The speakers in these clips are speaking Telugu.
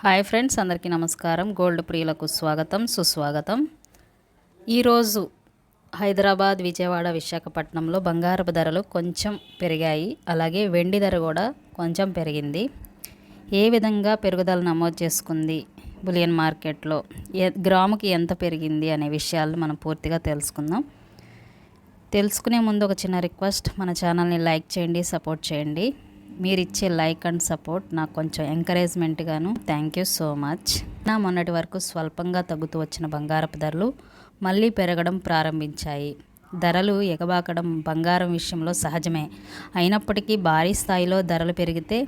హాయ్ ఫ్రెండ్స్, అందరికీ నమస్కారం. గోల్డ్ ప్రియులకు స్వాగతం, సుస్వాగతం. ఈరోజు హైదరాబాద్, విజయవాడ, విశాఖపట్నంలో బంగారపు ధరలు కొంచెం పెరిగాయి. అలాగే వెండి ధర కూడా కొంచెం పెరిగింది. ఏ విధంగా పెరుగుదల నమోదు చేసుకుంది బులియన్ మార్కెట్లో, గ్రాముకి ఎంత పెరిగింది అనే విషయాలు మనం పూర్తిగా తెలుసుకుందాం. తెలుసుకునే ముందు ఒక చిన్న రిక్వెస్ట్, మన ఛానల్ని లైక్ చేయండి, సపోర్ట్ చేయండి. మీరు ఇచ్చే లైక్ అండ్ సపోర్ట్ నాకు కొంచెం ఎంకరేజ్మెంట్గాను. Thank you so much. మొన్నటి వరకు స్వల్పంగా తగ్గుతూ వచ్చిన బంగారపు ధరలు మళ్ళీ పెరగడం ప్రారంభించాయి. ధరలు ఎగబాకడం బంగారం విషయంలో సహజమే. అయినప్పటికీ భారీ స్థాయిలో ధరలు పెరిగితే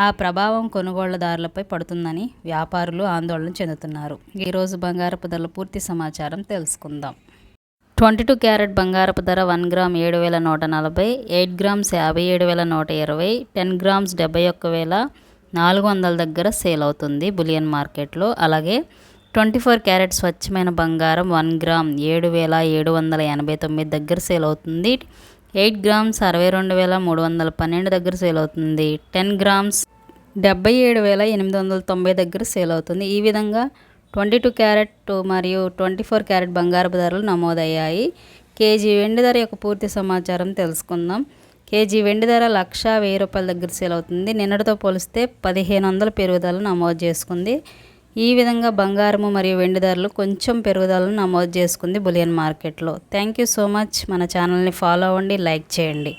ఆ ప్రభావం కొనుగోళ్లదారులపై పడుతుందని వ్యాపారులు ఆందోళన చెందుతున్నారు. ఈరోజు బంగారపు ధరల పూర్తి సమాచారం తెలుసుకుందాం. 22 క్యారెట్ బంగారపు ధర 1 గ్రామ్ 7,140, 8 గ్రామ్స్ 57,120, 10 గ్రామ్స్ 71,400 దగ్గర సేల్ అవుతుంది బులియన్ మార్కెట్లో. అలాగే 24 క్యారెట్ స్వచ్ఛమైన బంగారం 1 గ్రామ్ 7,789 దగ్గర సేల్ అవుతుంది. 8 గ్రామ్స్ 62,312 దగ్గర సేల్ అవుతుంది. 10 గ్రామ్స్ 77,890 దగ్గర సేల్ అవుతుంది. ఈ విధంగా 22 క్యారెట్ మరియు 24 క్యారెట్ బంగారపు ధరలు నమోదయ్యాయి. కేజీ వెండి ధర యొక్క పూర్తి సమాచారం తెలుసుకుందాం. కేజీ వెండి ధర 1,1000 దగ్గర సేల్ అవుతుంది. నిన్నటితో పోలిస్తే 1,500 పెరుగుదల నమోదు చేసుకుంది. ఈ విధంగా బంగారము మరియు వెండి ధరలు కొంచెం పెరుగుదలను నమోదు చేసుకుంది బులియన్ మార్కెట్లో. Thank you so much. మన ఛానల్ని ఫాలో అవ్వండి, లైక్ చేయండి.